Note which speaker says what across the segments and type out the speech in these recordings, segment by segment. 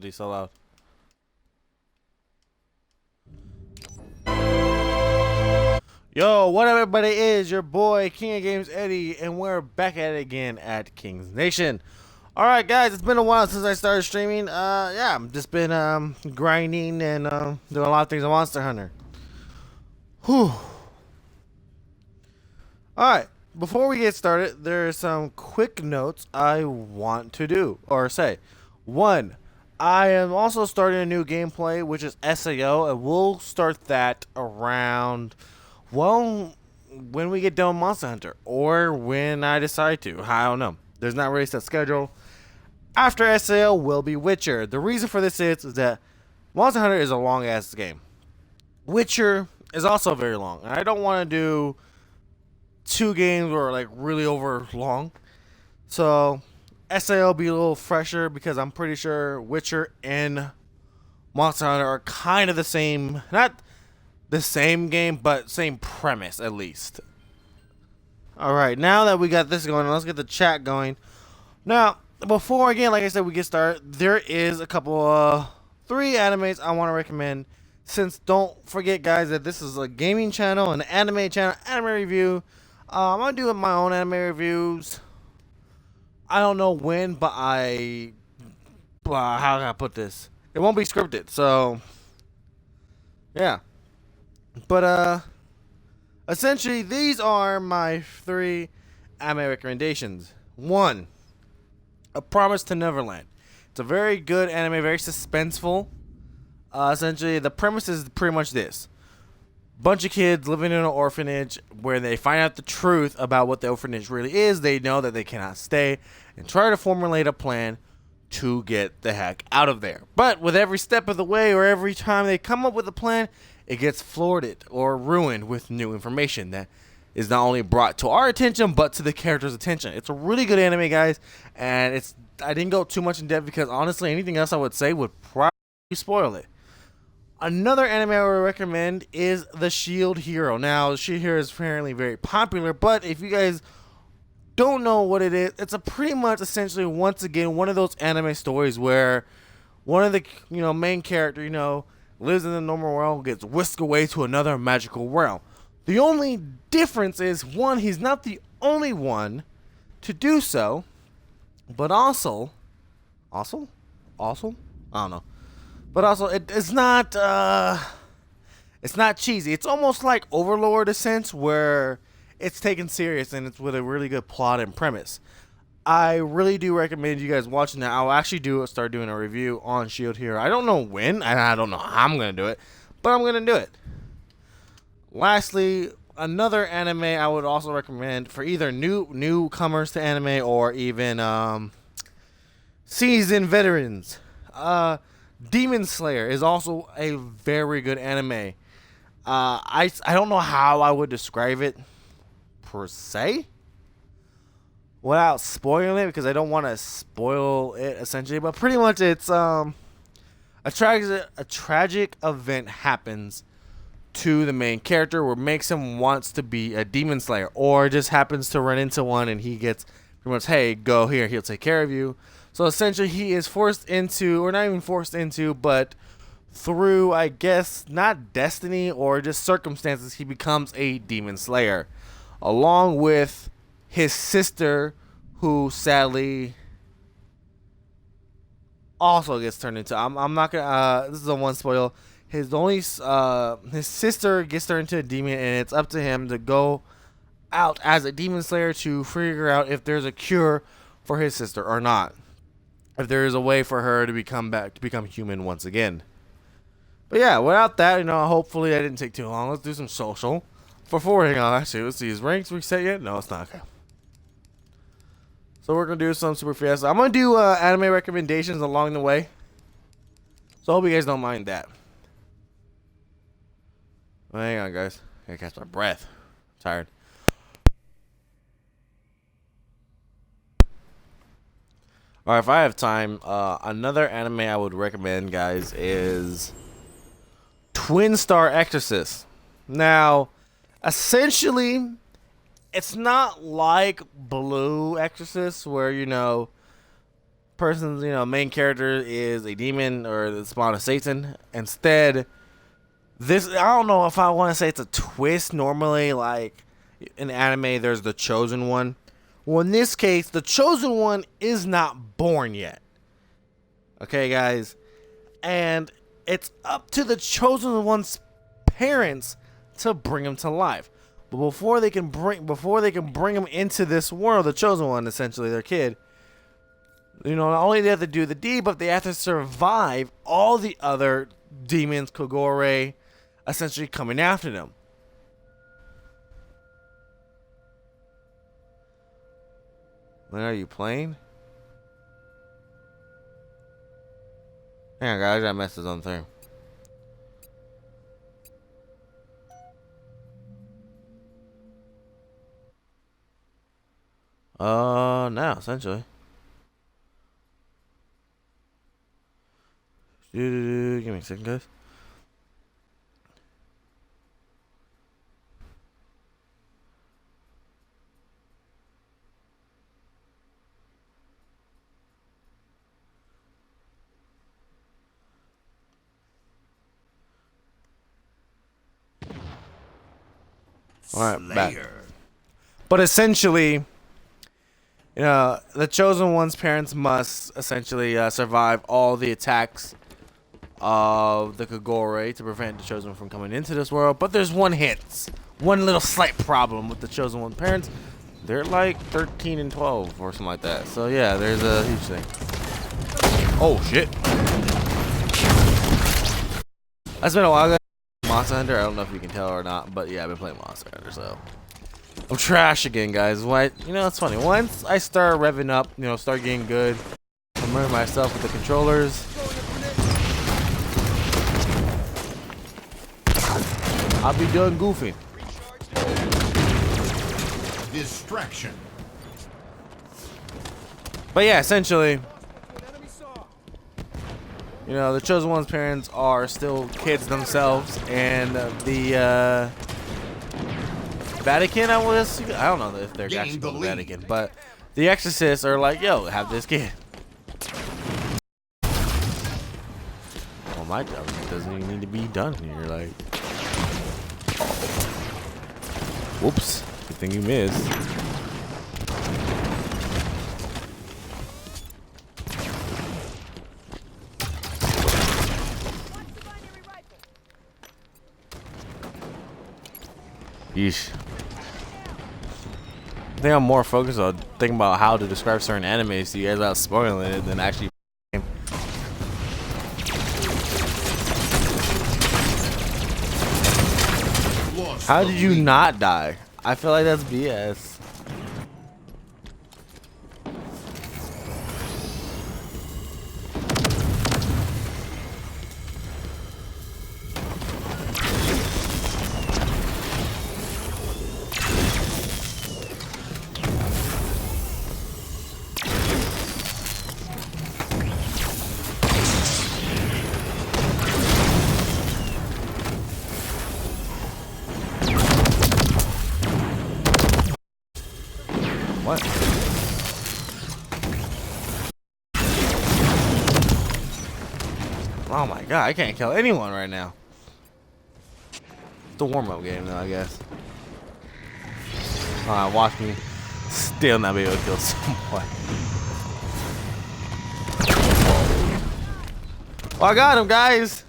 Speaker 1: He's so loud. Yo, what up, everybody? Is your boy King of Games Eddie, and we're back at it again at King's Nation. All right, guys, it's been a while since I started streaming. Yeah, I've just been grinding and doing a lot of things on Monster Hunter. Whew. All right, before we get started, there are some quick notes I want to do or say. One, I am also starting a new gameplay, which is SAO, and we'll start that around, well, when we get done with Monster Hunter, or when I decide to. I don't know. There's not really a set schedule. After SAO will be Witcher. The reason for this is that Monster Hunter is a long ass game. Witcher is also very long, and I don't want to do two games were like really over long. So SAO will be a little fresher because I'm pretty sure Witcher and Monster Hunter are kind of the same, not the same game, but same premise at least. All right, now that we got this going, let's get the chat going. Now, before again, like I said, we get started. There is a couple, three animes I want to recommend. Since don't forget, guys, that this is a gaming channel, an anime channel, anime review. I'm gonna do my own anime reviews. I don't know when, but how can I put this? It won't be scripted, so yeah. But essentially, these are my three anime recommendations. One, A Promise to Neverland. It's a very good anime, very suspenseful. Essentially, the premise is pretty much this: bunch of kids living in an orphanage where they find out the truth about what the orphanage really is. They know that they cannot stay and try to formulate a plan to get the heck out of there. But with every step of the way, or every time they come up with a plan, it gets thwarted or ruined with new information that is not only brought to our attention but to the character's attention. It's a really good anime, guys, and I didn't go too much in depth because honestly anything else I would say would probably spoil it. Another anime I would recommend is The Shield Hero. Now, The Shield Hero is apparently very popular, but if you guys don't know what it is, it's a pretty much essentially, once again, one of those anime stories where one of the main character lives in the normal world, gets whisked away to another magical realm. The only difference is, one, he's not the only one to do so, but also, I don't know. But also, it's not cheesy. It's almost like Overlord, in a sense, where it's taken serious and it's with a really good plot and premise. I really do recommend you guys watching that. I'll actually start doing a review on Shield Hero. I don't know when, and I don't know how I'm gonna do it, but I'm gonna do it. Lastly, another anime I would also recommend for either newcomers to anime or even seasoned veterans. Demon Slayer is also a very good anime. I don't know how I would describe it per se without spoiling it, because I don't want to spoil it essentially. But pretty much it's a tragic event happens to the main character where makes him wants to be a demon slayer, or just happens to run into one and he gets pretty much, hey, go here, he'll take care of you. So essentially he is forced into, or not even forced into, but through, I guess, not destiny or just circumstances, he becomes a demon slayer, along with his sister, who sadly also gets turned into, I'm not gonna this is a one spoil. His sister gets turned into a demon, and it's up to him to go out as a demon slayer to figure out if there's a cure for his sister or not, if there is a way for her to become human once again. But yeah, without that, hopefully I didn't take too long. Let's do some social. For forwarding on, actually, let's see, is ranks reset yet? No, it's not. Okay. So we're gonna do some super fast. I'm gonna do anime recommendations along the way, so I hope you guys don't mind that. Hang on, guys. I gotta catch my breath. I'm tired. Alright, if I have time, another anime I would recommend, guys, is Twin Star Exorcist. Now, essentially, it's not like Blue Exorcist, where person's main character is a demon or the spawn of Satan. Instead, this, I don't know if I want to say it's a twist. Normally, like in anime, there's the chosen one. Well, in this case, the chosen one is not born yet. Okay, guys, and it's up to the chosen one's parents to bring him to life. But before they can bring him into this world, the chosen one, essentially their kid, not only do they have to do the deed, but they have to survive all the other demons, Kogoro, essentially coming after them. When are you playing? Hang on, guys, I got messages on thing. Now, essentially. Give me a second, guys. Alright, back. But essentially, the chosen one's parents must essentially survive all the attacks of the Kogoro to prevent the chosen one from coming into this world. But there's one little slight problem with the chosen one's parents. They're like 13 and 12 or something like that. So yeah, there's a huge thing. Oh shit. That's been a while ago. Monster Hunter, I don't know if you can tell or not, but yeah, I've been playing Monster Hunter, so I'm trash again, guys. It's funny. Once I start revving up, start getting good, I'm learning myself with the controllers. I'll be done goofing.
Speaker 2: Distraction.
Speaker 1: But yeah, essentially, the chosen one's parents are still kids themselves, and the Vatican, I don't know if they're actually the Vatican, but the exorcists are like, yo, have this kid. Well, my job doesn't even need to be done here, like. Whoops, good thing you missed. Yeesh. I think I'm more focused on thinking about how to describe certain animes to you guys without spoiling it than actually. How did you not die? I feel like that's BS. What? Oh my god, I can't kill anyone right now. It's a warm-up game though, I guess. Watch me still not be able to kill someone. Oh, I got him, guys!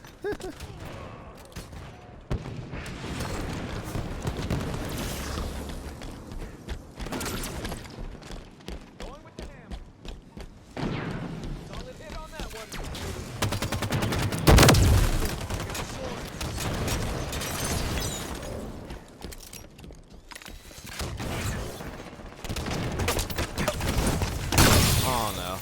Speaker 1: Oh no.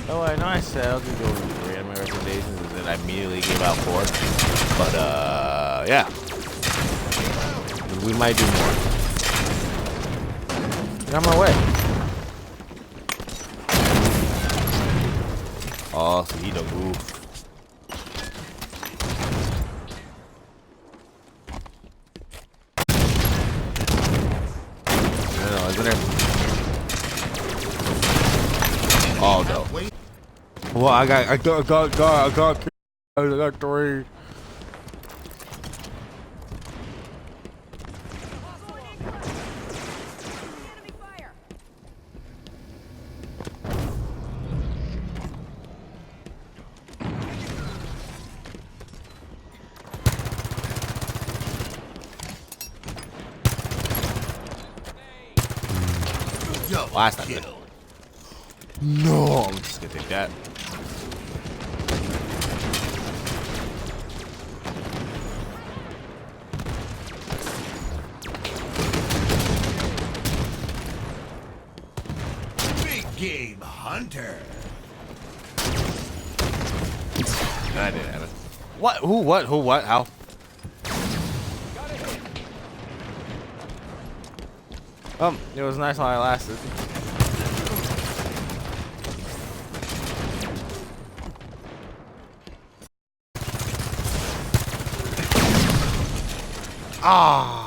Speaker 1: Oh, I know I said I was gonna go over 3 of my recommendations and then I immediately gave out 4. But yeah. We might do more. Get out of my way. Oh, so he don't move. No, isn't there? Oh no. Well, I got three. Last time. No, I'm just gonna take that.
Speaker 2: Big game hunter.
Speaker 1: I didn't have it. What? Who? What? Who? What? How? It was nice while I lasted. Ah.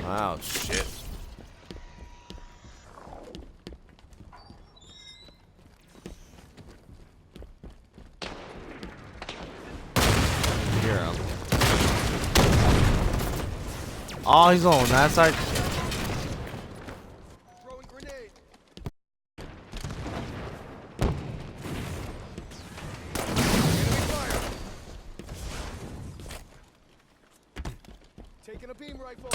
Speaker 1: Wow, shit. Here, oh, he's on that side.
Speaker 3: Throwing grenade. Enemy fire. Taking a beam rifle.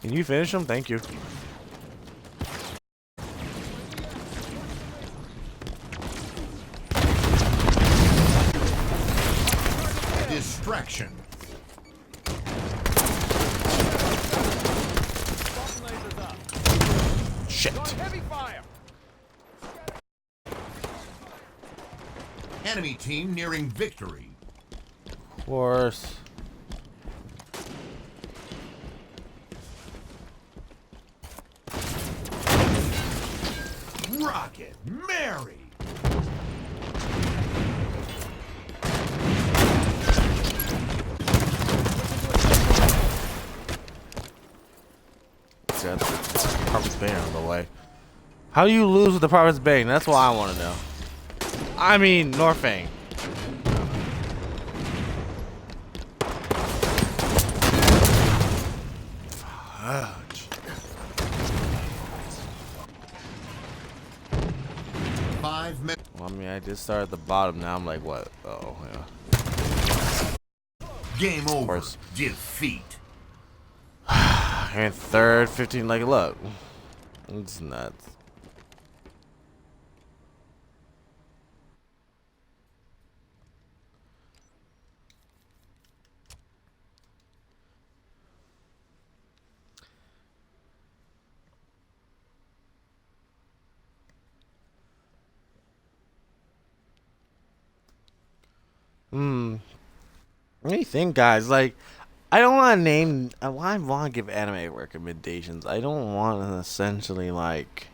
Speaker 1: Can you finish him? Thank you.
Speaker 2: Distraction.
Speaker 1: Shit.
Speaker 3: Heavy fire.
Speaker 2: Enemy team nearing victory.
Speaker 1: Of course.
Speaker 2: Rocket Mary.
Speaker 1: Got the Prophet's Bane out of the way. How do you lose with the Prophet's Bane? That's what I want to know. I mean, Norfang. Fudge.
Speaker 2: 5 minutes.
Speaker 1: Well, I mean, I just started at the bottom. Now I'm like, what? Oh, yeah.
Speaker 2: Game over.
Speaker 1: course.
Speaker 2: Defeat.
Speaker 1: And third, 15. Like, look. It's nuts. What do you think, guys? Like, I don't want to name. I want to give anime recommendations. I don't want to essentially like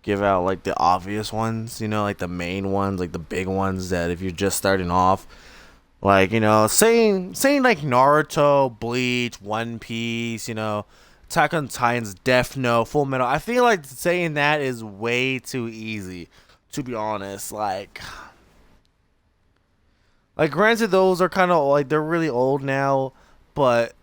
Speaker 1: give out like the obvious ones. You know, like the main ones, like the big ones that if you're just starting off, like saying like Naruto, Bleach, One Piece, Attack on Titans, Death Note, Full Metal. I feel like saying that is way too easy. To be honest, like, granted, those are kind of, like, they're really old now, but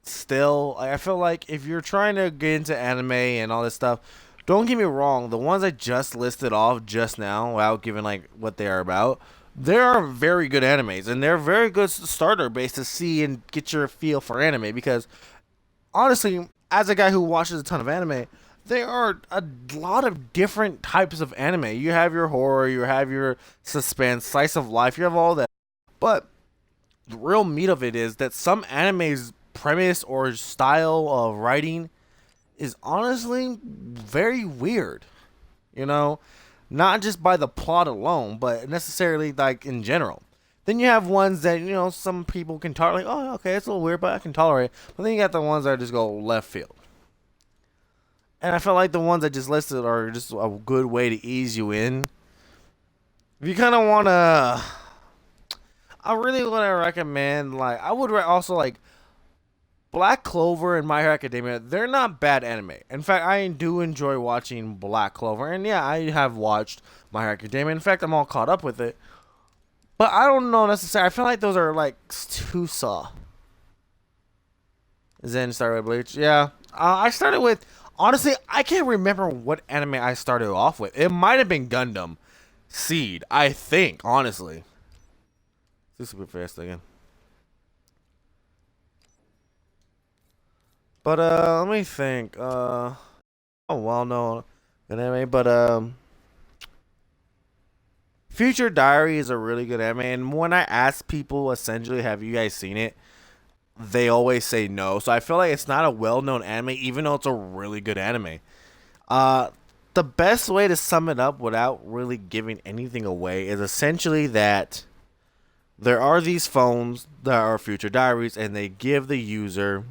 Speaker 1: still, like, I feel like if you're trying to get into anime and all this stuff, don't get me wrong, the ones I just listed off just now, without giving, like, what they are about, they are very good animes, and they're very good starter base to see and get your feel for anime, because, honestly, as a guy who watches a ton of anime, there are a lot of different types of anime. You have your horror, you have your suspense, slice of life, you have all that. But the real meat of it is that some anime's premise or style of writing is honestly very weird. You know, not just by the plot alone, but necessarily like in general. Then you have ones that, you know, some people can tolerate. Oh, okay, it's a little weird, but I can tolerate. But then you got the ones that just go left field. And I feel like the ones I just listed are just a good way to ease you in. If you kind of want to, I really want to recommend, like, I would also, like, Black Clover and My Hero Academia. They're not bad anime. In fact, I do enjoy watching Black Clover. And yeah, I have watched My Hero Academia. In fact, I'm all caught up with it. But I don't know necessarily. I feel like those are, like, too soft. Then started with Bleach. Yeah. I started with... Honestly, I can't remember what anime I started off with. It might have been Gundam Seed, I think, honestly. This is super fast again. But, let me think. Oh, well, no anime, but, Future Diary is a really good anime, and when I ask people, essentially, have you guys seen it? They always say no. So I feel like it's not a well-known anime, even though it's a really good anime. The best way to sum it up without really giving anything away is essentially that there are these phones that are future diaries, and they give the user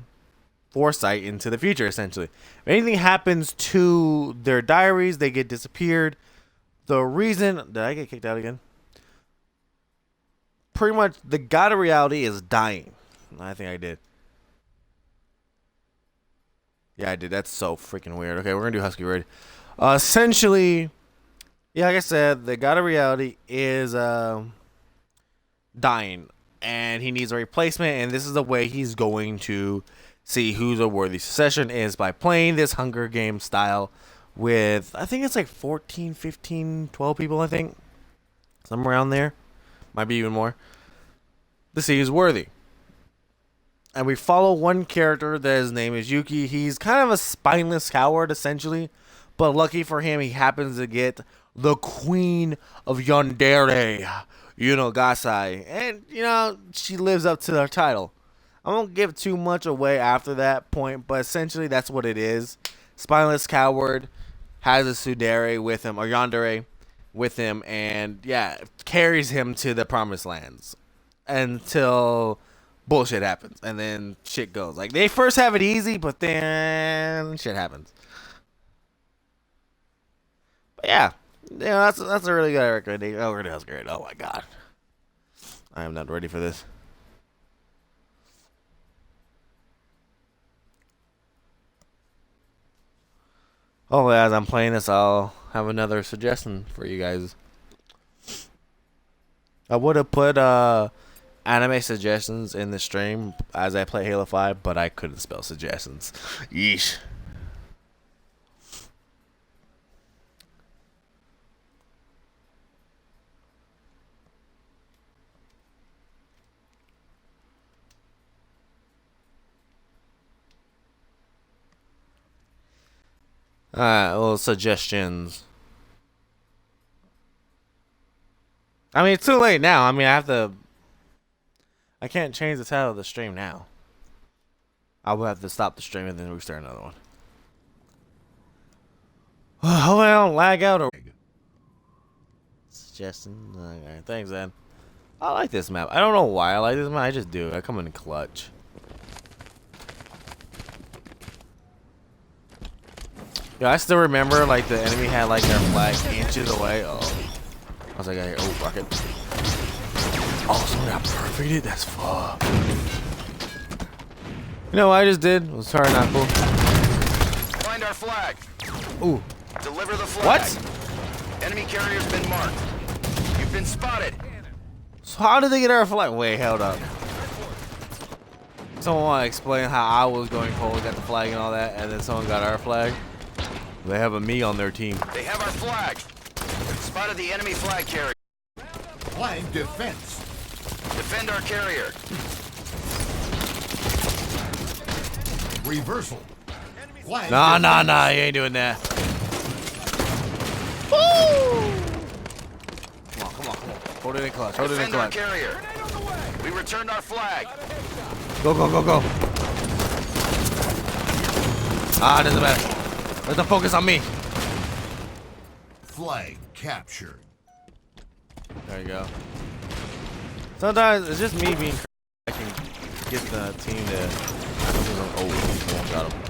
Speaker 1: foresight into the future, essentially. If anything happens to their diaries, they get disappeared. The reason... Did I get kicked out again? Pretty much, the god of reality is dying. I think I did. Yeah, I did. That's so freaking weird. Okay, we're gonna do Husky Raid. Essentially, yeah, like I said, the god of reality is dying, and he needs a replacement. And this is the way he's going to see who's a worthy succession is by playing this Hunger Games style with, I think it's like 14, 15, 12 people. I think somewhere around there, might be even more. To see who's worthy. And we follow one character that his name is Yuki. He's kind of a spineless coward, essentially. But lucky for him, he happens to get the Queen of Yandere, Yuno Gasai. And, you know, she lives up to her title. I won't give too much away after that point, but essentially that's what it is. Spineless coward has a tsundere with him, or yandere with him, and, yeah, carries him to the promised lands. Until... bullshit happens, and then shit goes. Like, they first have it easy, but then shit happens. But yeah, that's a really good recommendation. Oh, that's great. Oh my god, I am not ready for this. Oh, as I'm playing this, I'll have another suggestion for you guys. I would have put anime suggestions in the stream as I play Halo 5, but I couldn't spell suggestions. Yeesh. Alright, well, suggestions. I mean, it's too late now. I mean, I can't change the title of the stream now. I will have to stop the stream and then restart another one. Hold on, lag out or suggestion. Okay, thanks, Ed. I like this map. I don't know why I like this map. I just do. I come in clutch. Yeah, I still remember like the enemy had like their flag inches away. Oh, I was like, oh, rocket. Oh, someone got perfected? That's fuck. You know what I just did? It was sorry, not cool.
Speaker 3: Find our flag.
Speaker 1: Ooh.
Speaker 3: Deliver the flag.
Speaker 1: What?
Speaker 3: Enemy carrier's been marked. You've been spotted.
Speaker 1: So how did they get our flag? Wait, held up. Someone want to explain how I was going cold, got the flag and all that, and then someone got our flag? They have a me on their team.
Speaker 3: They have our flag. Spotted the enemy flag carrier.
Speaker 2: Flag defense.
Speaker 3: Defend our carrier.
Speaker 2: Reversal. Flag
Speaker 1: Nah, nah,
Speaker 2: defense.
Speaker 1: nah. You ain't doing that. Woo! Come on, come on, come on. Hold it in clutch. Hold it in
Speaker 3: Defend our
Speaker 1: clutch.
Speaker 3: carrier. We returned our flag.
Speaker 1: Go, go, go, go. Ah, doesn't matter. Let them focus on me.
Speaker 2: Flag captured.
Speaker 1: There you go. Sometimes it's just me being crazy. I can get the team to. Oh, got him.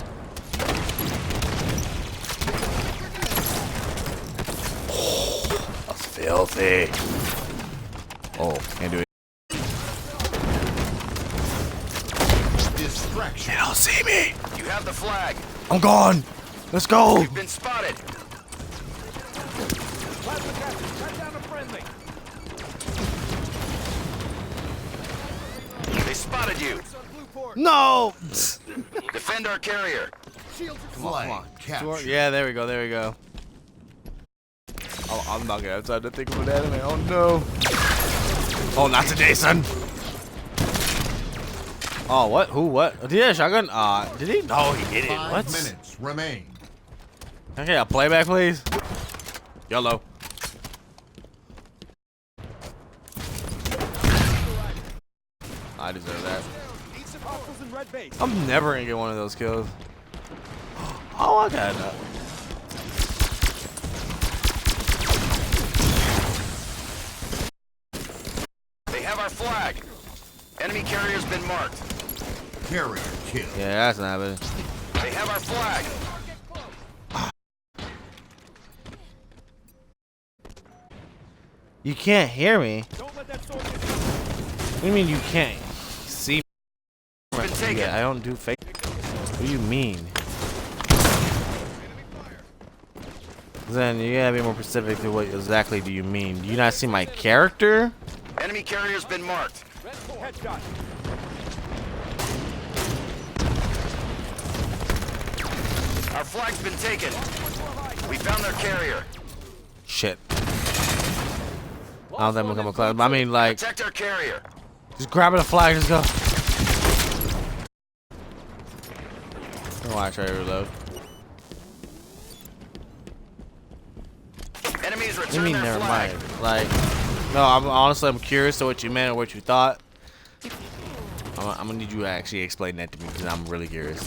Speaker 1: Oh, that's filthy. Oh, can't do it.
Speaker 2: Distraction.
Speaker 1: They don't see me.
Speaker 3: You have the flag.
Speaker 1: I'm gone. Let's go.
Speaker 3: You've been spotted. They spotted you.
Speaker 1: No.
Speaker 3: Defend our carrier.
Speaker 2: Flag
Speaker 1: Come on.
Speaker 2: captured.
Speaker 1: Yeah, there we go. There we go. Oh, I'm not gonna have time to think of an anime. Oh no. Oh, not today, son. Oh, what? Who? What? Did he have a shotgun? Did he? No, he didn't.
Speaker 2: 5
Speaker 1: What?
Speaker 2: minutes remain.
Speaker 1: Okay, a playback, please. YOLO. I deserve that. I'm never gonna get one of those kills. Oh, I got it.
Speaker 3: They have our flag. Enemy carrier's been marked.
Speaker 2: Carrier kill.
Speaker 1: Yeah, that's not happening.
Speaker 3: They have our flag.
Speaker 1: You can't hear me. What do you mean you can't see me?
Speaker 3: Been taken.
Speaker 1: Yeah, I don't do fake. What do you mean? Then you gotta be more specific to what exactly do you mean. Do you not see my character?
Speaker 3: Enemy carrier's been marked. Our flag's been taken. We found their carrier.
Speaker 1: Shit. I don't think I'm gonna come I mean, like,
Speaker 3: Protect our carrier.
Speaker 1: just grab the flag, just go. Oh, I try to reload.
Speaker 3: Enemies
Speaker 1: What do you
Speaker 3: return
Speaker 1: mean,
Speaker 3: their
Speaker 1: never
Speaker 3: flag.
Speaker 1: mind? Like, no, I'm curious to what you meant or what you thought. I'm gonna need you to actually explain that to me because I'm really curious.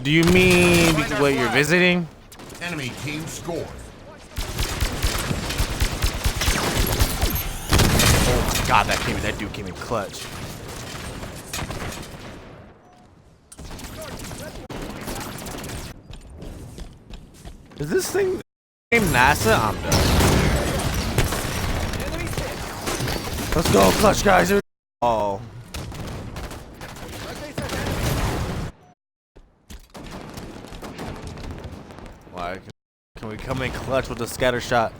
Speaker 1: Do you mean
Speaker 3: Find our
Speaker 1: what you're
Speaker 3: flag.
Speaker 1: visiting?
Speaker 2: Enemy team scores.
Speaker 1: Oh my god, that dude came in clutch. Is this thing named NASA? I'm done. Let's go, clutch guys. Oh. Why? Can we come in clutch with a scatter shot?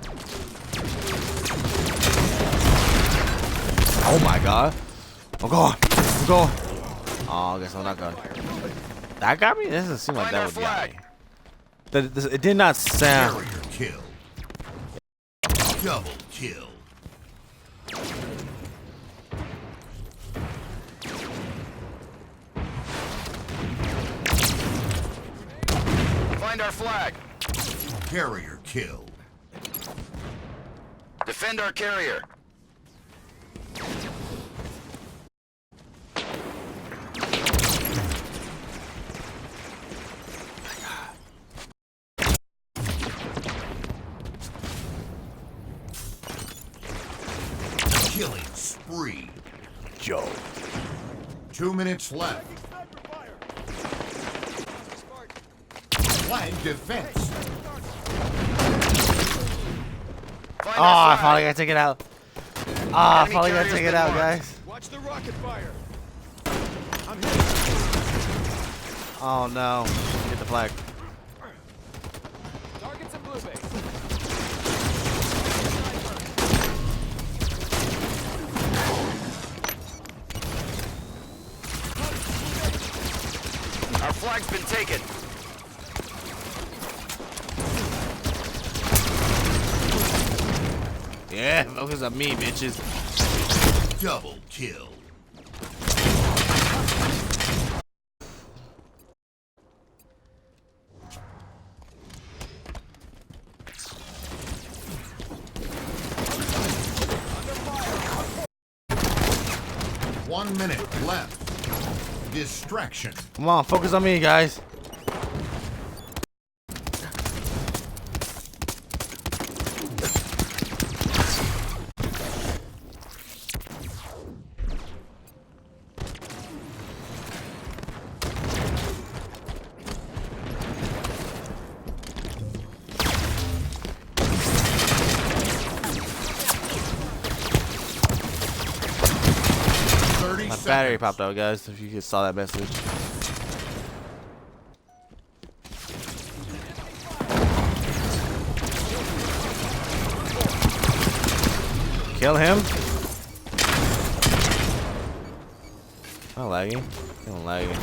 Speaker 1: Oh my god. I'm going. I'm going. Oh, I guess I'm not going. That got me? This doesn't seem like
Speaker 3: Find
Speaker 1: that
Speaker 3: our
Speaker 1: would got
Speaker 3: flag.
Speaker 1: me. It did not sound.
Speaker 2: Carrier kill. Double kill.
Speaker 3: Find our flag.
Speaker 2: Carrier kill.
Speaker 3: Defend our carrier.
Speaker 2: Killing spree.
Speaker 1: Joe.
Speaker 2: 2 minutes left. Flag defense.
Speaker 3: Find
Speaker 1: Oh,
Speaker 3: our
Speaker 1: I
Speaker 3: flag.
Speaker 1: finally got to take it out. Oh, I
Speaker 3: Enemy
Speaker 1: finally got to
Speaker 3: carrier's
Speaker 1: take it
Speaker 3: been
Speaker 1: out,
Speaker 3: marked.
Speaker 1: guys.
Speaker 4: Watch the rocket fire. I'm hit.
Speaker 1: Oh no. Get the flag.
Speaker 4: Targets in blue base.
Speaker 3: Our flag's been taken.
Speaker 1: Yeah, focus on me, bitches.
Speaker 2: Double kill. 1 minute left. Distraction.
Speaker 1: Come on, focus on me, guys. My battery popped out, guys. If you just saw that message. Kill him. Not lagging. Not lagging.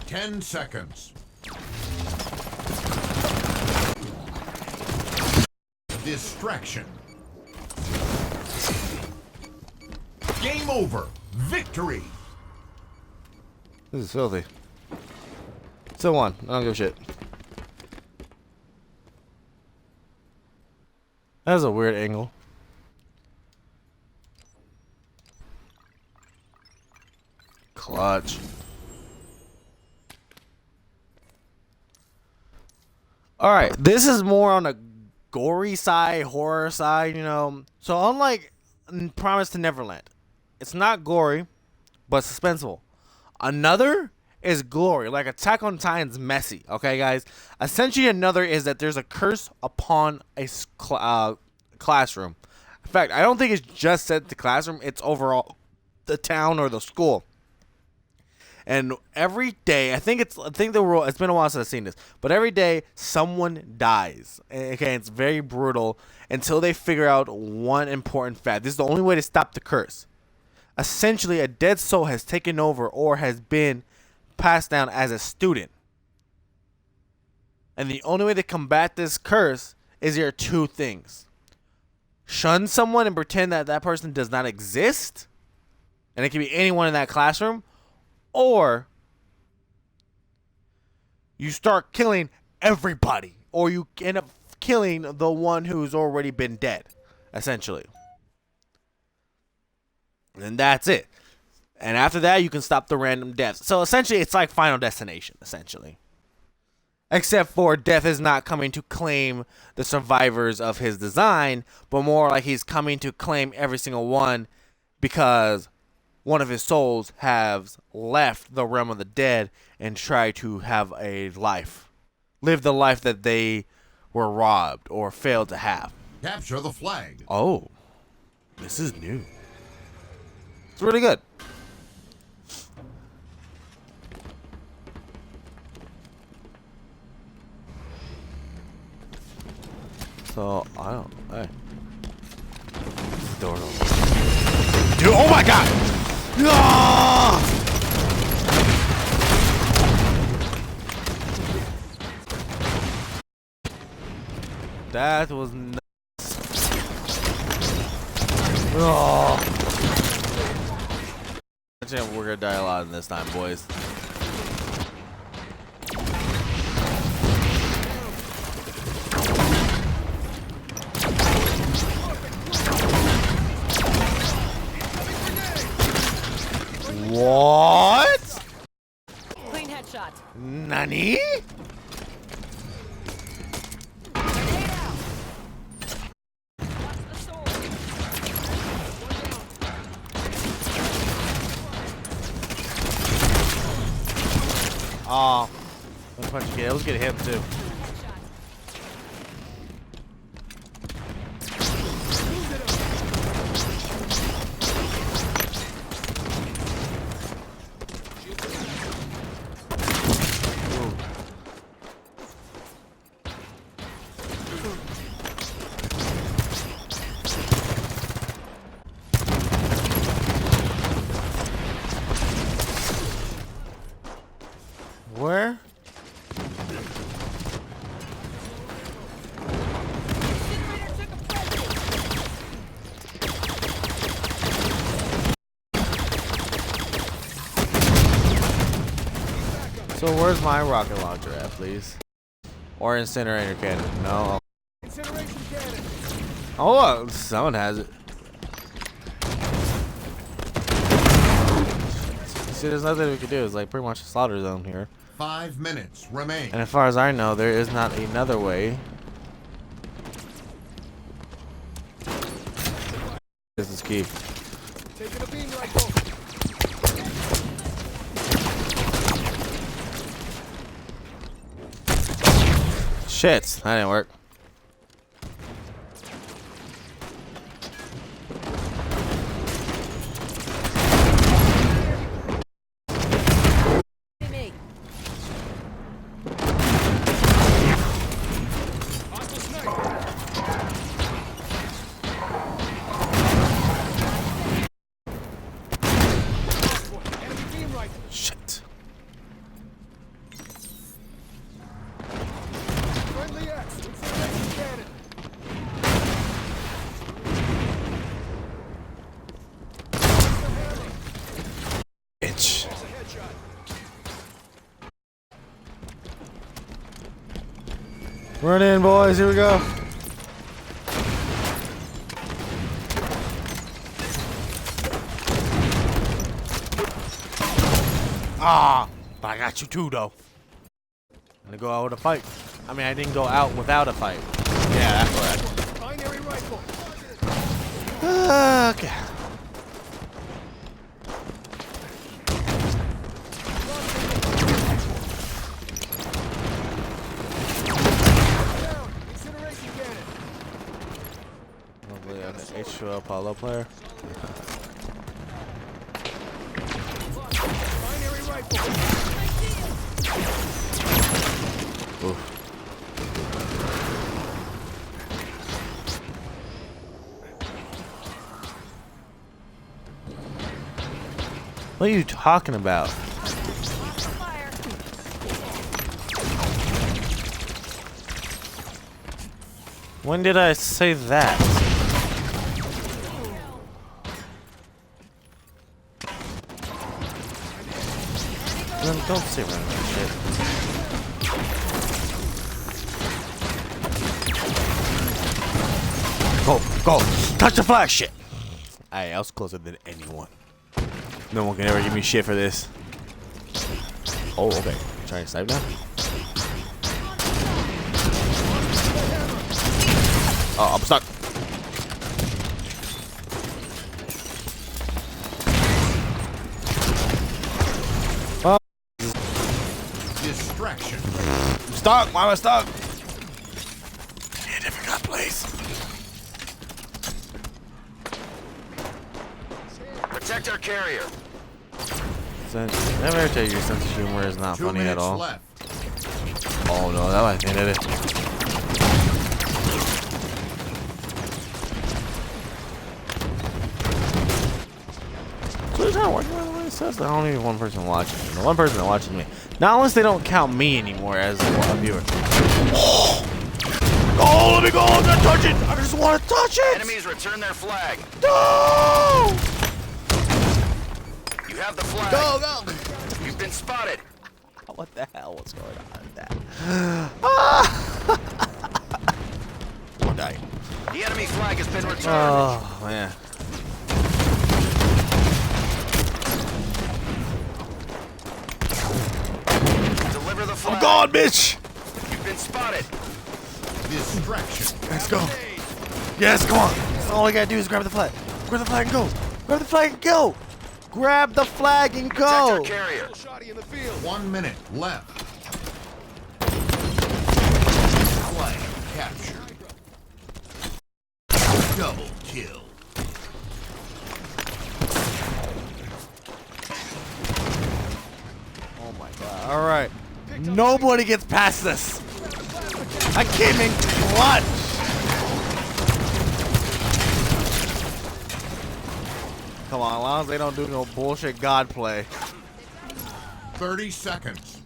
Speaker 2: 10 seconds. Distraction. Game over. Victory.
Speaker 1: This is filthy. Still won. I don't give a shit. That was a weird angle. Clutch. Alright, this is more on a gory side, horror side, you know. So unlike Promise to Neverland, it's not gory, but suspenseful. Another is glory, like Attack on Titan's messy. Okay, guys. Essentially, another is that there's a curse upon a classroom. In fact, I don't think it's just set the classroom; it's overall the town or the school. And every day, it's been a while since I've seen this, but every day someone dies. Okay, it's very brutal until they figure out one important fact. This is the only way to stop the curse. Essentially, a dead soul has taken over or has been passed down as a student. And the only way to combat this curse is there are two things. Shun someone and pretend that that person does not exist. And it can be anyone in that classroom. Or you start killing everybody. Or you end up killing the one who's already been dead. Essentially. And that's it. And after that, you can stop the random deaths. So essentially, it's like Final Destination, essentially. Except for Death is not coming to claim the survivors of his design, but more like he's coming to claim every single one because one of his souls has left the realm of the dead and tried to have a life. Live the life that they were robbed or failed to have.
Speaker 2: Capture the flag.
Speaker 1: Oh, this is new. It's really good. So, I don't... Hey. Door open. Dude, oh my god! Ah! That was nuts. Oh. I think we're gonna die a lot in this time, boys. What?
Speaker 5: Clean headshot.
Speaker 1: Nani? Oh, let's punch kid. Let's get him too. Where? So where's my rocket launcher at, please? Or incinerator cannon? No.
Speaker 4: Incineration cannon.
Speaker 1: Oh, someone has it. See, there's nothing we can do. It's like pretty much a slaughter zone here.
Speaker 2: 5 minutes remain.
Speaker 1: And as far as I know, there is not another way. This is key.
Speaker 4: Taking a beam rifle.
Speaker 1: Shit, that didn't work.
Speaker 5: Me.
Speaker 4: Hostile sniper. Enemy beam rifle.
Speaker 1: Shit.
Speaker 4: Friendly X. Incineration cannon. Some hammer.
Speaker 1: Bitch.
Speaker 4: That's a headshot.
Speaker 1: Run in, boys. Here we go. Ah, but I got you too, though. I'm gonna go out with a fight. I mean, I didn't go out without a fight. Yeah, that's what
Speaker 4: Binary rifle.
Speaker 1: Okay.
Speaker 4: Down. Incineration cannon.
Speaker 1: Probably an H2O Apollo player.
Speaker 4: Binary rifle.
Speaker 1: Oof. What are you talking about?
Speaker 5: Fire.
Speaker 1: When did I say that? Don't say random shit. Go, go, touch the flag, shit. Hey, I was closer than anyone. No one can ever give me shit for this. Oh, okay. Trying to snipe now? Oh, I'm stuck.
Speaker 2: Distraction.
Speaker 1: I'm stuck. Why am I stuck? Give me a different gun, please.
Speaker 3: Protect our carrier.
Speaker 1: Never ever tell you your sense of humor is not
Speaker 2: 2
Speaker 1: funny at
Speaker 2: minutes
Speaker 1: all.
Speaker 2: left.
Speaker 1: Oh no, that might end it. So it's not working the way it says. I don't need one person watching me. The one person that watches me. Not unless they don't count me anymore as a viewer. Oh, let me go! I'm gonna touch it! I just want to touch it!
Speaker 3: Enemies return their flag.
Speaker 1: No!
Speaker 3: You have the flag.
Speaker 1: Go, go!
Speaker 3: You've been spotted.
Speaker 1: What the hell? What's going on with that? One die.
Speaker 3: The enemy flag has been returned.
Speaker 1: Oh, man.
Speaker 3: Deliver the flag.
Speaker 1: I'm gone, bitch!
Speaker 3: You've been spotted.
Speaker 2: Distraction.
Speaker 1: Let's go. Yes, come on. That's all I gotta do is grab the flag. Grab the flag and go. Grab the flag and go. Grab the flag and
Speaker 3: Protect our
Speaker 1: go.
Speaker 3: carrier.
Speaker 4: Shotty in the field.
Speaker 2: 1 minute left. Flag captured. Double kill.
Speaker 1: Oh my god. All right. Nobody gets past this. I came in clutch. Come on, as long as they don't do no bullshit God play.
Speaker 2: 30 seconds.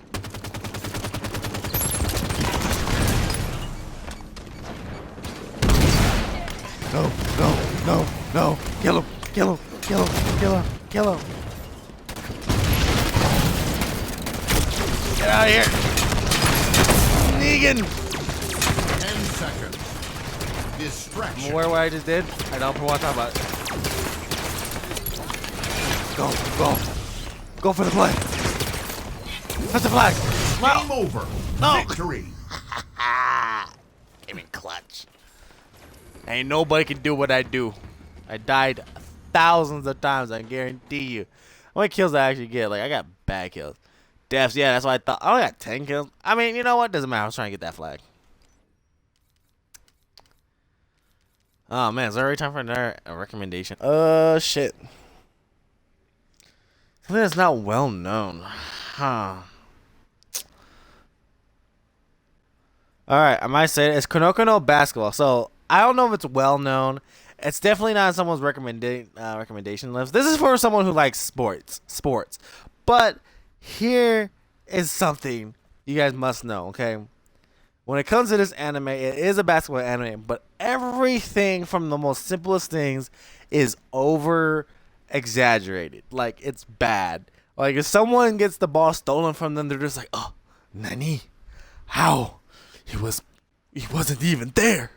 Speaker 1: No, no, no, no. Kill him, kill him, kill him, kill him, kill him. Get out of here. Negan.
Speaker 2: 10 seconds.
Speaker 1: I'm
Speaker 2: Distraction.
Speaker 1: aware what I just did. I don't want to talk about it. Go, go. Go for the play. That's the flag.
Speaker 2: Game over.
Speaker 1: No.
Speaker 2: Victory.
Speaker 1: Came in clutch. Ain't nobody can do what I do. I died thousands of times, I guarantee you. How many kills did I actually get? Like, I got bad kills. Deaths, yeah, that's what I thought. I only got 10 kills. I mean, you know what? Doesn't matter. I was trying to get that flag. Oh, man. Is there already time for another recommendation? Shit. Something that's not well known. Huh. Alright, I might say it's Konoko no Basketball. So, I don't know if it's well known. It's definitely not on someone's recommendation list. This is for someone who likes sports. But here is something you guys must know, okay? When it comes to this anime, it is a basketball anime, but everything from the most simplest things is over exaggerated. Like, it's bad. Like, if someone gets the ball stolen from them, they're just like, oh, Nani? How? He wasn't even there.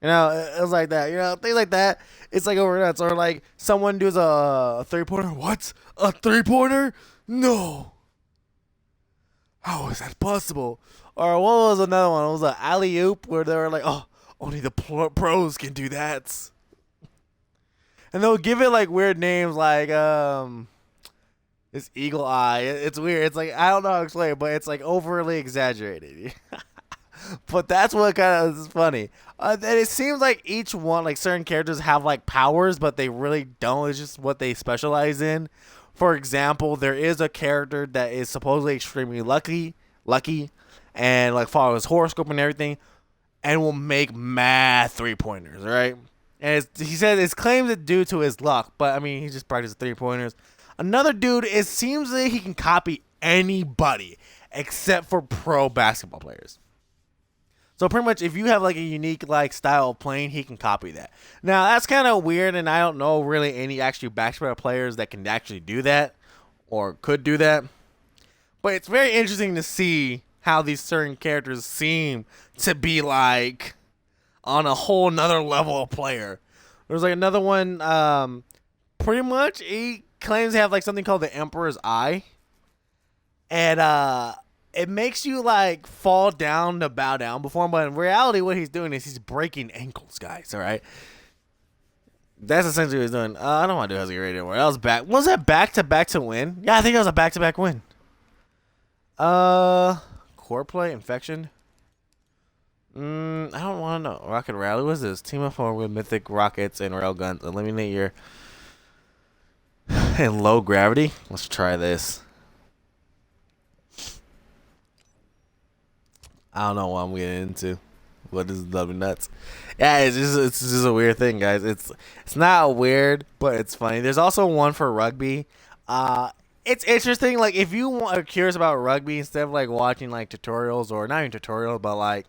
Speaker 1: You know, it was like that. You know, things like that. It's like over nuts. Or like someone does a 3-pointer. What? A 3-pointer? No. How is that possible? Or what was another one? It was an alley-oop where they were like, oh, only the pros can do that. And they'll give it like weird names like it's Eagle Eye. It's weird. It's like, I don't know how to explain it, but it's like overly exaggerated. But that's what kind of is funny. And it seems like each one, like certain characters have like powers, but they really don't. It's just what they specialize in. For example, there is a character that is supposedly extremely lucky, and like follows horoscope and everything, and will make mad 3-pointers, right? And he said it's claims it's due to his luck, but I mean he just practices 3-pointers. Another dude, it seems that he can copy anybody except for pro basketball players. So pretty much, if you have like a unique like style of playing, he can copy that. Now that's kind of weird, and I don't know really any actually basketball players that can actually do that or could do that. But it's very interesting to see how these certain characters seem to be like on a whole nother level of player. There's like another one. Pretty much, he claims to have like something called the Emperor's Eye, and it makes you like fall down to bow down before him, but in reality what he's doing is he's breaking ankles, guys. All right, that's essentially what he's doing. I don't want to do Husky Radio anymore. That was back. Was that back to win? Yeah, I think it was a back-to-back win. Core play infection. I don't want to know. Rocket Rally. What's this? Team up with mythic rockets and railguns. Eliminate your and low gravity. Let's try this. I don't know what I'm getting into. What is loving nuts? Yeah, it's just a weird thing, guys. It's not weird, but it's funny. There's also one for rugby. It's interesting. Like if you are curious about rugby, instead of like watching like tutorials or not even tutorials, but like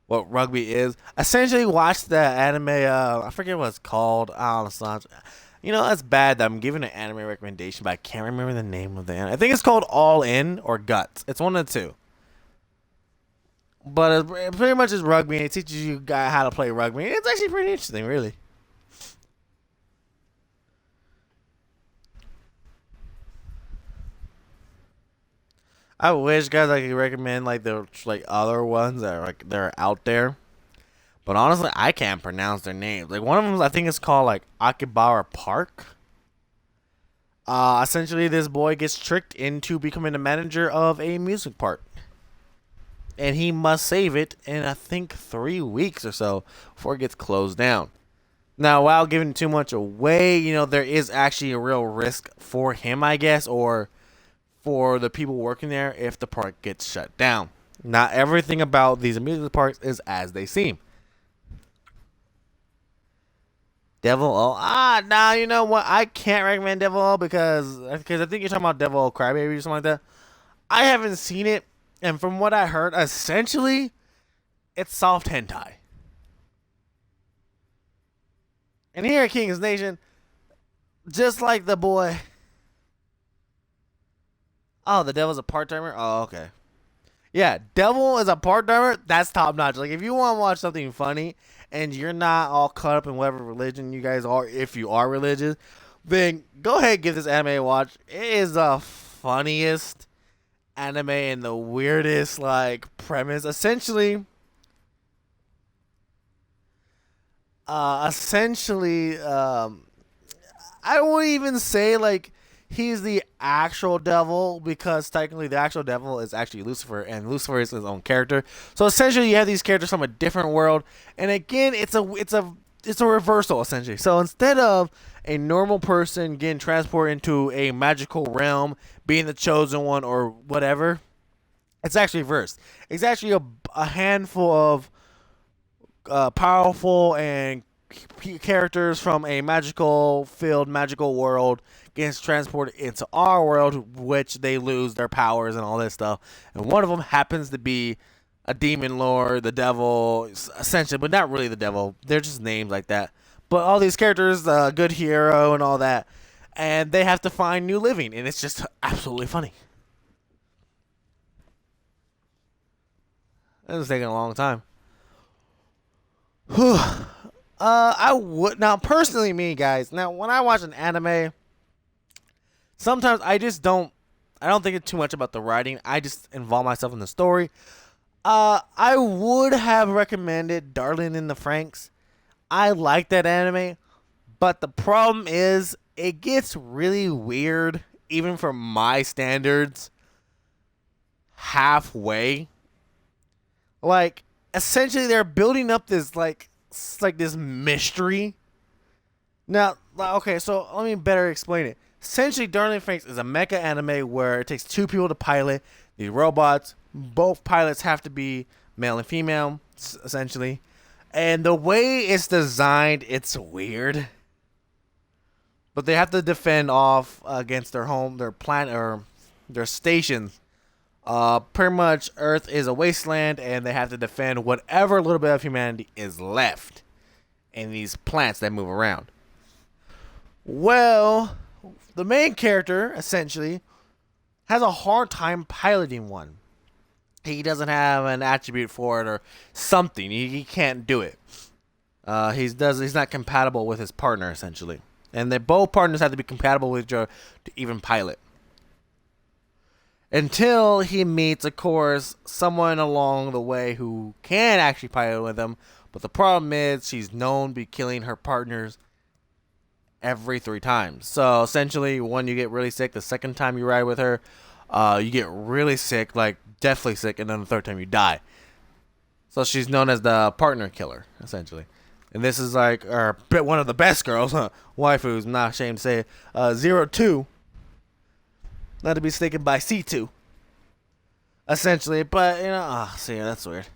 Speaker 1: what rugby is, essentially watch the anime. I forget what it's called. I don't know. You know, that's bad that I'm giving an anime recommendation, but I can't remember the name of the anime. I think it's called All In or Guts. It's one of the two. But it pretty much is rugby, and it teaches you how to play rugby. It's actually pretty interesting, really. I wish, guys, I could recommend like the other ones that are like they're out there. But honestly, I can't pronounce their names. Like one of them, I think it's called like Akihabara Park. Essentially, this boy gets tricked into becoming the manager of a music park. And he must save it in, I think, 3 weeks or so before it gets closed down. Now, without giving too much away, you know, there is actually a real risk for him, I guess, or for the people working there if the park gets shut down. Not everything about these amusement parks is as they seem. Devil O. Nah, you know what? I can't recommend Devil O because I think you're talking about Devil O Crybaby or something like that. I haven't seen it. And from what I heard, essentially, it's soft hentai. And here at King's Nation, just like the boy. Oh, the devil's a part-timer? Oh, okay. Yeah, Devil is a part-timer. That's top notch. Like, if you want to watch something funny and you're not all caught up in whatever religion you guys are, if you are religious, then go ahead and give this anime a watch. It is the funniest anime and the weirdest, like, premise. Essentially, I wouldn't even say, like, he's the actual devil, because technically the actual devil is actually Lucifer, and Lucifer is his own character. So essentially, you have these characters from a different world, and again, it's a reversal essentially. So instead of a normal person getting transported into a magical realm, being the chosen one or whatever, it's actually reversed. It's actually a handful of powerful and characters from a magical filled magical world gets transported into our world, which they lose their powers and all this stuff. And one of them happens to be a demon lord, the devil, essentially, but not really the devil. They're just names like that. But all these characters, the good hero and all that, and they have to find new living, and it's just absolutely funny. It's taking a long time. I would now personally, me guys. Now, when I watch an anime, sometimes I don't think it's too much about the writing. I just involve myself in the story. I would have recommended Darling in the Franxx. I like that anime, but the problem is it gets really weird, even for my standards, halfway. Like, essentially, they're building up this this mystery. Now, okay, so let me better explain it. Essentially, Darling in the Franxx is a mecha anime where it takes two people to pilot the robots. Both pilots have to be male and female, essentially. And the way it's designed, it's weird. But they have to defend off against their planet, or their stations. Pretty much Earth is a wasteland, and they have to defend whatever little bit of humanity is left in these plants that move around. Well, the main character, essentially, has a hard time piloting one. He doesn't have an attribute for it or something. He can't do it. He's not compatible with his partner, essentially. And both partners have to be compatible with each other to even pilot. Until he meets, of course, someone along the way who can actually pilot with him. But the problem is she's known to be killing her partners every 3 times. So essentially, when you get really sick, the second time you ride with her, you get really sick, like deathly sick, and then the third time you die. So she's known as the partner killer, essentially. And this is like one of the best girls, waifus, I'm not ashamed to say it, 02. Not to be mistaken by C2. Essentially, but, see, that's weird.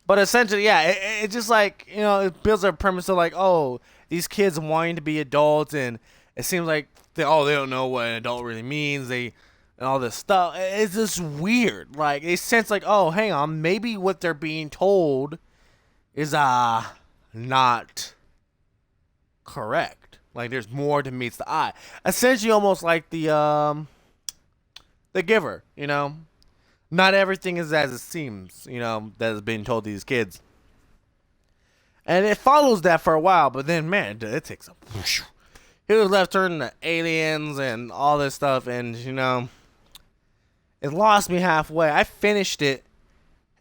Speaker 1: But essentially, yeah, it just like, it builds a premise of like, oh, these kids wanting to be adults, and it seems like they don't know what an adult really means, and all this stuff. It's just weird. Like, it sense like, oh, hang on, maybe what they're being told is not correct. Like, there's more than meets the eye. Essentially, almost like the Giver, Not everything is as it seems, that is being told to these kids. And it follows that for a while, but then, man, it takes a... He was left turning to aliens and all this stuff, and, it lost me halfway. I finished it,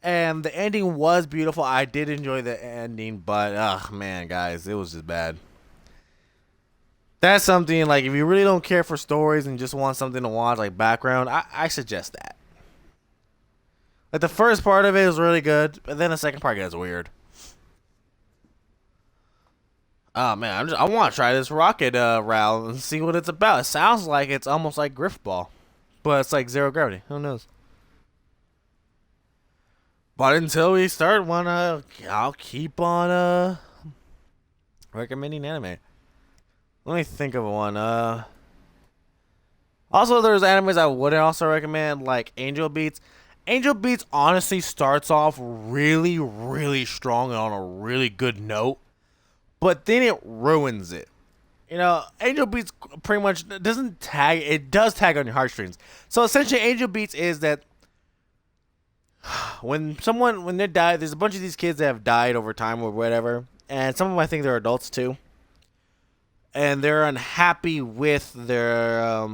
Speaker 1: and the ending was beautiful. I did enjoy the ending, but, man, guys, it was just bad. That's something, like, if you really don't care for stories and just want something to watch, like, background, I suggest that. Like, the first part of it is really good, but then the second part gets weird. Oh, man, I want to try this rocket route and see what it's about. It sounds like it's almost like Griffball, but it's like zero gravity. Who knows? But until we start one, I'll keep on recommending anime. Let me think of one. Also, there's animes I would also recommend, like Angel Beats. Angel Beats honestly starts off really, really strong and on a really good note, but then it ruins it. Angel Beats pretty much doesn't tag. It does tag on your heartstrings. So essentially, Angel Beats is that when they die, there's a bunch of these kids that have died over time or whatever, and some of them I think they're adults too, and they're unhappy with their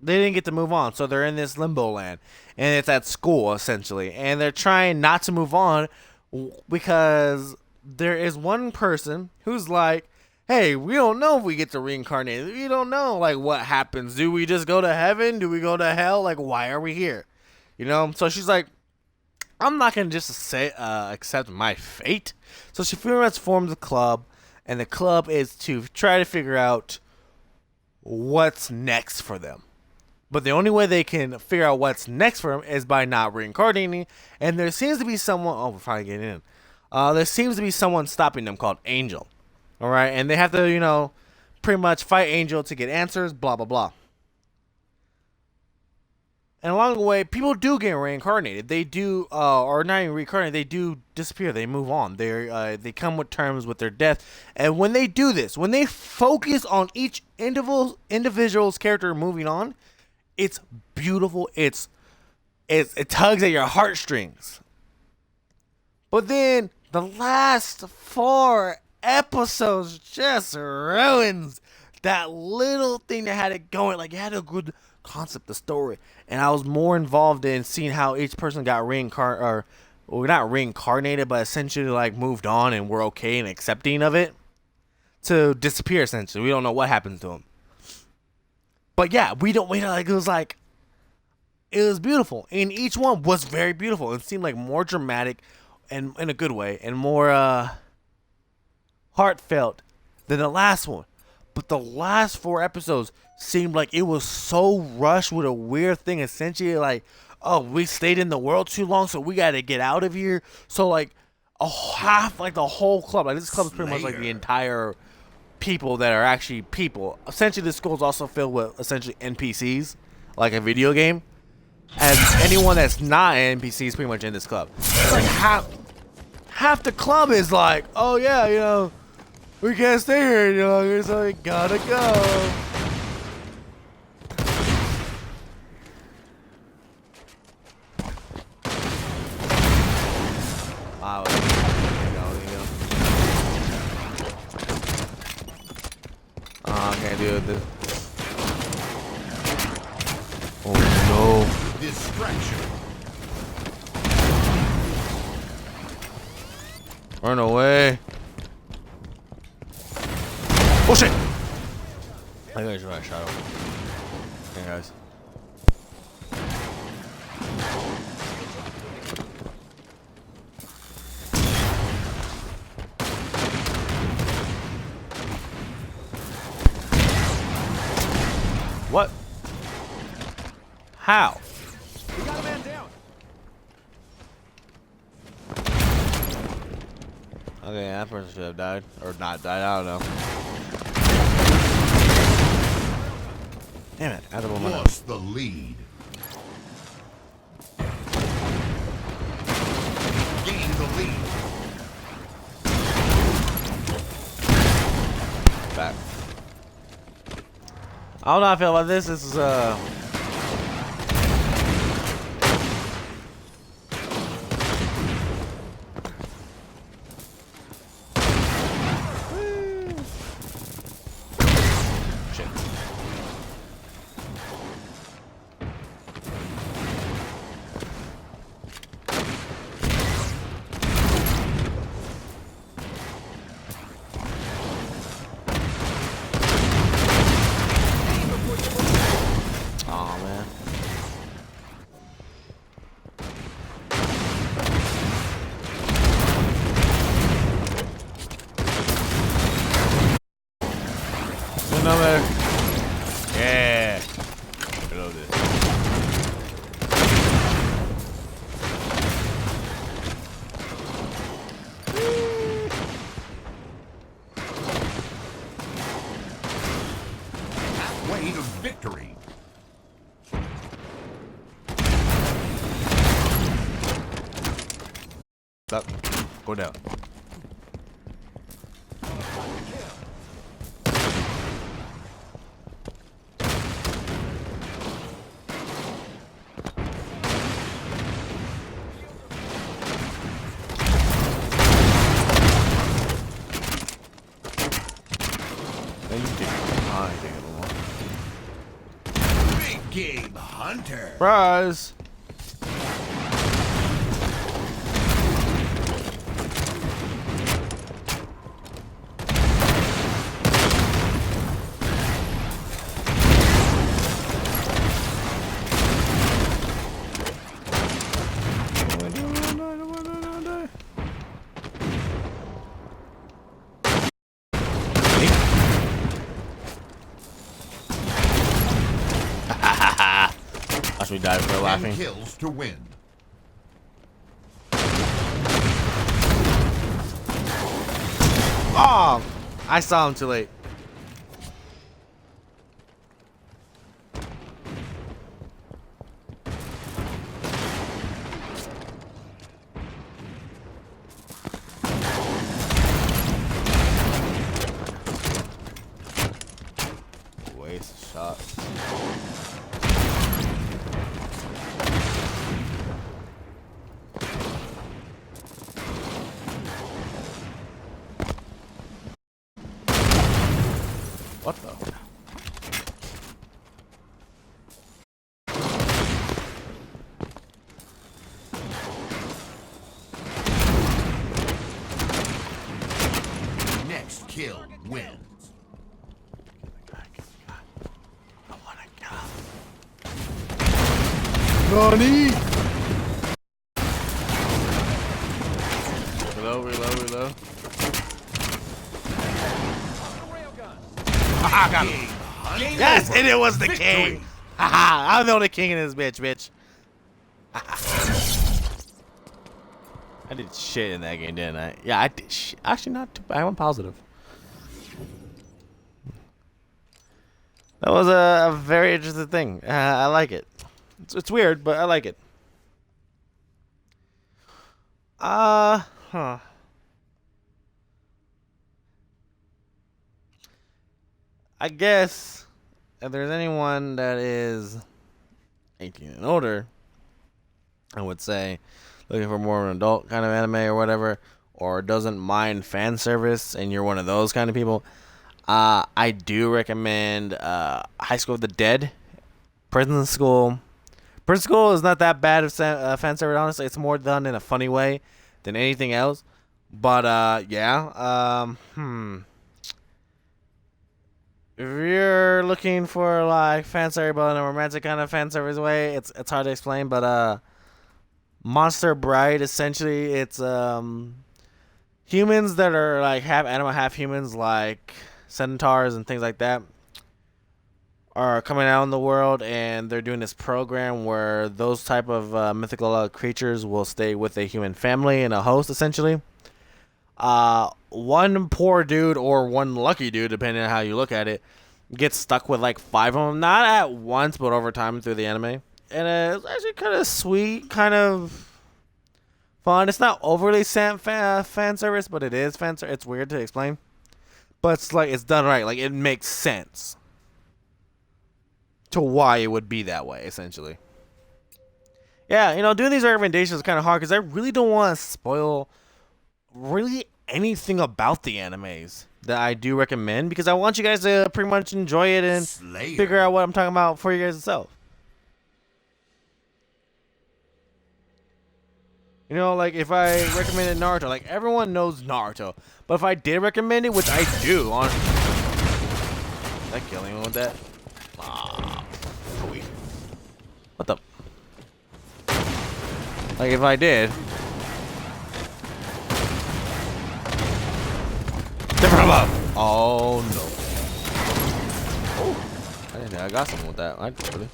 Speaker 1: they didn't get to move on, so they're in this limbo land, and it's at school essentially, and they're trying not to move on because there is one person who's like, hey, we don't know if we get to reincarnate. We don't know like what happens. Do we just go to heaven? Do we go to hell? Like, why are we here? You know? So she's like, I'm not gonna just say accept my fate. So she pretty much forms a club, and the club is to try to figure out what's next for them. But the only way they can figure out what's next for them is by not reincarnating. And there seems to be someone. Oh, we're finally getting in. There seems to be someone stopping them called Angel. All right, and they have to, you know, pretty much fight Angel to get answers. Blah blah blah. And along the way, people do get reincarnated. They do, or not even reincarnated. They do disappear. They move on. They come with terms with their death. And when they do this, when they focus on each individual's character moving on, it's beautiful. It tugs at your heartstrings. But then the last 4 episodes just ruins that little thing that had it going. Like, it had a good concept, the story, and I was more involved in seeing how each person got reincarnated, or not reincarnated, but essentially like moved on and we're okay and accepting of it to disappear. Essentially, we don't know what happens to them. But yeah, we like it was beautiful, and each one was very beautiful. It seemed like more dramatic and in a good way, and more heartfelt than the last one. But the last 4 episodes seemed like it was so rushed with a weird thing. Essentially, like, oh, we stayed in the world too long, so we got to get out of here. So, like, the whole club. Like, this club is pretty much like the entire people that are actually people. Essentially, this school is also filled with essentially NPCs, like a video game. And anyone that's not an NPC is pretty much in this club. It's like half the club is like, oh yeah, you know, we can't stay here any longer, so we gotta go. Wow. I can't do it. Oh no.
Speaker 2: Distraction.
Speaker 1: Run away. Oh shit! I think I just ran a shadow. Okay, guys. What? How?
Speaker 4: We got a man down.
Speaker 1: Okay, that person should have died. Or not died, I don't know. Damn it, I had the momentum.
Speaker 2: Lost the lead. Gain the lead.
Speaker 1: Back. I don't know how I feel about this. This is shit. Aw, man. No matter. Yeah. Reload this.
Speaker 2: Halfway to victory.
Speaker 1: Up. Go down.
Speaker 2: Hunter.
Speaker 1: Surprise! Watch me die for
Speaker 2: 10
Speaker 1: laughing.
Speaker 2: kills to win.
Speaker 1: Oh! I saw him too late. Waste shots. What the?
Speaker 2: Next kill wins.
Speaker 1: I wanna go. Nani? Reload. Haha, got him.
Speaker 2: Game
Speaker 1: Yes,
Speaker 2: over.
Speaker 1: and it was the
Speaker 2: Victory.
Speaker 1: king. Haha, I'm the only king in this bitch. I did shit in that game, didn't I? Yeah, I did shit. Actually, not too bad. I went positive. That was a very interesting thing. I like it. It's weird, but I like it. Huh. I guess if there's anyone that is 18 and older, I would say looking for more of an adult kind of anime or whatever, or doesn't mind fan service, and you're one of those kind of people, I do recommend High School of the Dead, Prison School. Prison School is not that bad of fan service, honestly. It's more done in a funny way than anything else. But yeah, if you're looking for like fan service but in a romantic kind of fan service way, it's hard to explain. But Monster Bride, essentially, it's humans that are like half animal, half humans, like centaurs and things like that, are coming out in the world, and they're doing this program where those type of mythical creatures will stay with a human family and a host, essentially. One poor dude or one lucky dude, depending on how you look at it, gets stuck with like 5 of them, not at once, but over time through the anime. And it's actually kind of sweet, kind of fun. It's not overly fan service, but it is fan service. It's weird to explain, but it's like it's done right. Like it makes sense to why it would be that way, essentially. Yeah, doing these recommendations is kind of hard because I really don't want to spoil really anything about the animes that I do recommend, because I want you guys to pretty much enjoy it and
Speaker 2: Slayer.
Speaker 1: figure out what I'm talking about for you guys yourself. Like if I recommended Naruto, like everyone knows Naruto, but if I did recommend it, which I do, did I kill anyone with that? What the? Like if I did. Different above. Oh no. Oh, I didn't know I got something with that. I really.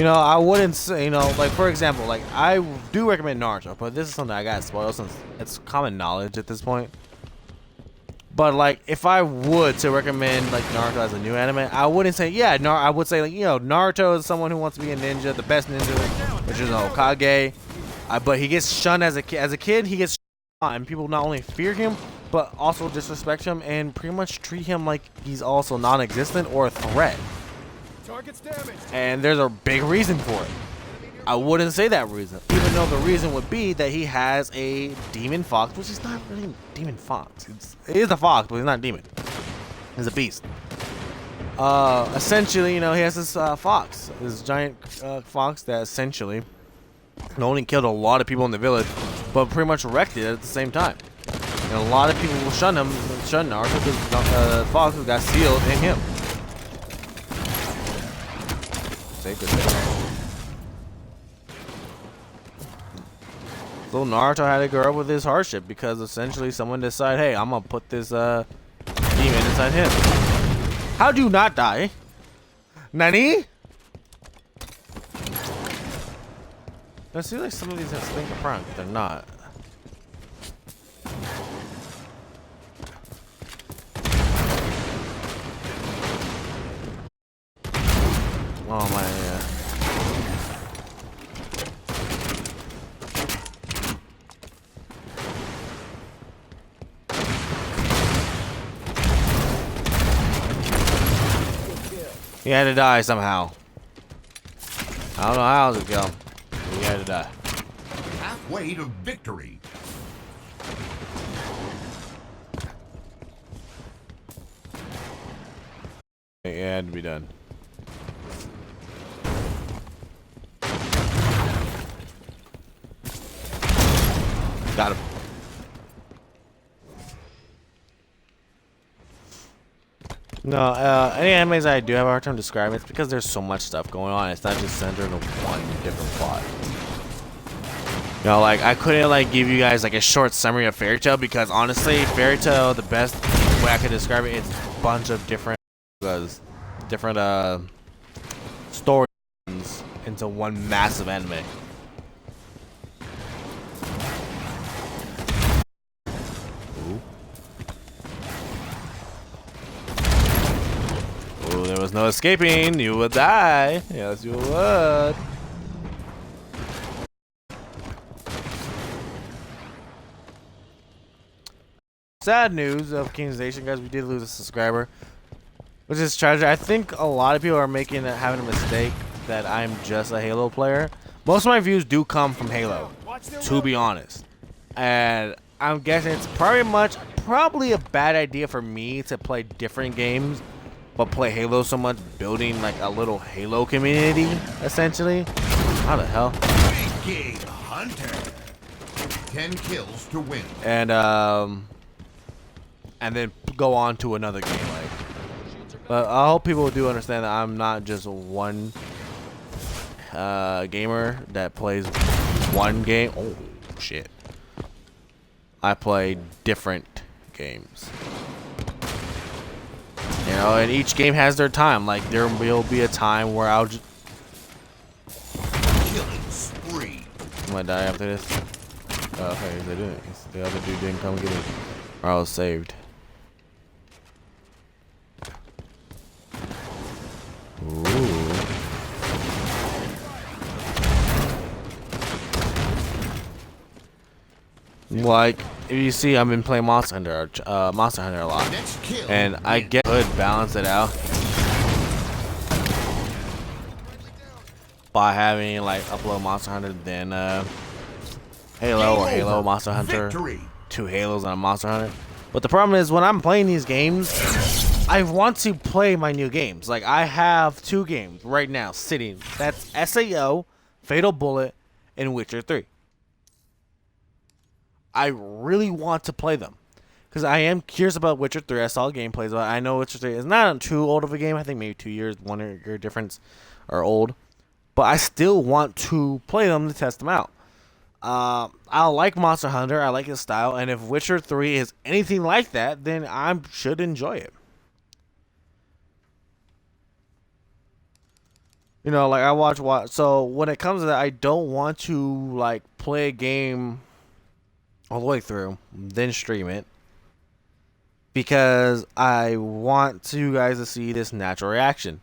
Speaker 1: I wouldn't say, like for example, like I do recommend Naruto, but this is something I gotta spoil since it's common knowledge at this point. But like, if I would to recommend like Naruto as a new anime, I wouldn't say I would say like Naruto is someone who wants to be a ninja, the best ninja, which is Hokage. But he gets shunned as a kid. He gets shunned, and people not only fear him, but also disrespect him and pretty much treat him like he's also non-existent or a threat.
Speaker 4: Target's damaged.
Speaker 1: And there's a big reason for it. I wouldn't say that reason, even though the reason would be that he has a demon fox, which is not really a demon fox. It is a fox, but he's not a demon. He's a beast. Essentially, you know, he has this fox, this giant fox that essentially not only killed a lot of people in the village, but pretty much wrecked it at the same time. And a lot of people will shun Naruto because fox got sealed in him. Sacred. So Naruto had to grow up with his hardship because essentially someone decided, hey, I'm gonna put this demon inside him. How do you not die? Nani? I see like some of these have stinker prank, but they're not. Oh my, yeah. He had to die somehow. I don't know how it go. He had to die.
Speaker 2: Halfway to victory.
Speaker 1: It had to be done. Got him. No, any animes I do have a hard time describing, it's because there's so much stuff going on. It's not just centered on one different plot. You know, like I couldn't like give you guys like a short summary of Fairy Tail because honestly, Fairy Tail, the best way I could describe it, it's a bunch of different stories into one massive anime. Oh, there was no escaping. You would die. Yes, you would. Sad news of King's Nation, guys. We did lose a subscriber, which is tragic. I think a lot of people are having a mistake that I'm just a Halo player. Most of my views do come from Halo, to be honest. And I'm guessing it's probably a bad idea for me to play different games but play Halo so much, building like a little Halo community, essentially. How the hell?
Speaker 2: Big game hunter. 10 kills to win.
Speaker 1: And then go on to another game, like. But I hope people do understand that I'm not just one gamer that plays one game. Oh shit! I play different games. You know, and each game has their time. Like, there will be a time where I'll just...
Speaker 2: Killing spree.
Speaker 1: I'm gonna die after this. Oh, okay, they didn't. The other dude didn't come get me. Or I was saved. Ooh. Like, if you see, I've been playing Monster Hunter a lot, and I could balance it out by having like upload Monster Hunter, then Halo or Halo Monster Hunter, 2 Halos and a Monster Hunter. But the problem is when I'm playing these games, I want to play my new games. Like I have 2 games right now sitting. That's SAO, Fatal Bullet, and Witcher 3. I really want to play them because I am curious about Witcher 3. I saw gameplays, but I know Witcher 3 is not too old of a game. I think maybe 2 years, 1 year difference are old, but I still want to play them to test them out. I like Monster Hunter. I like his style, and if Witcher 3 is anything like that, then I should enjoy it. You know, like I watch. So when it comes to that, I don't want to like play a game all the way through, then stream it, because I want you guys to see this natural reaction.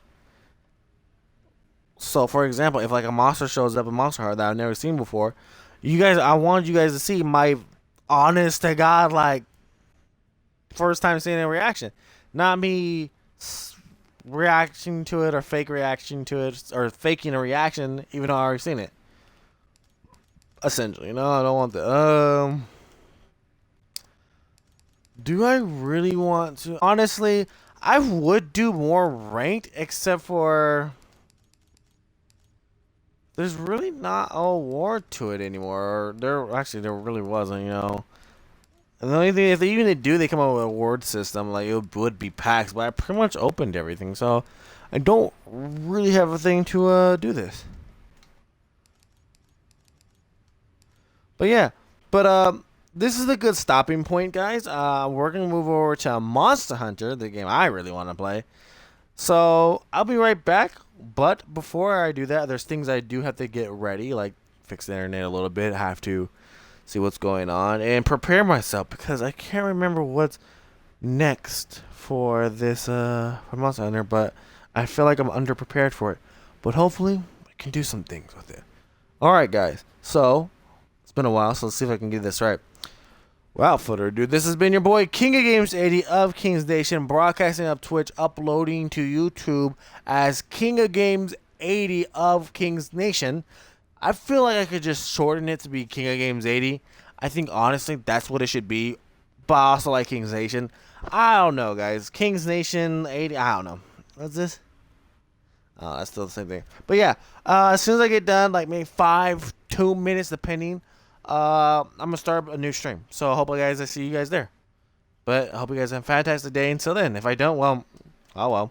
Speaker 1: So, for example, if like a monster shows up in Monster Hunter that I've never seen before, I want you guys to see my honest to God, like, first time seeing a reaction, not me reacting to it or fake reaction to it or faking a reaction even though I already seen it. Essentially, no, I don't want that. Do I really want to? Honestly, I would do more ranked, except for there's really not a award to it anymore. There really wasn't, you know. And the only thing, if they even do, they come up with an award system, like it would be packs. But I pretty much opened everything, so I don't really have a thing to do this. But yeah, this is a good stopping point, guys. We're gonna move over to Monster Hunter, the game I really want to play. So I'll be right back. But before I do that, there's things I do have to get ready, like fix the internet a little bit. I have to see what's going on and prepare myself because I can't remember what's next for this for Monster Hunter. But I feel like I'm underprepared for it. But hopefully I can do some things with it. All right, guys. So it's been a while, so let's see if I can get this right. Without further ado, this has been your boy King of Games 80 of Kings Nation, broadcasting up Twitch, uploading to YouTube as King of Games 80 of Kings Nation. I feel like I could just shorten it to be King of Games 80. I think honestly that's what it should be, but I also like Kings Nation. I don't know, guys. Kings Nation 80. I don't know. What's this? Oh, that's still the same thing. But yeah, as soon as I get done, like maybe 2 minutes depending. I'm gonna start a new stream, so I hope I see you guys there. But I hope you guys have a fantastic day. Until then, if I don't, well, oh well.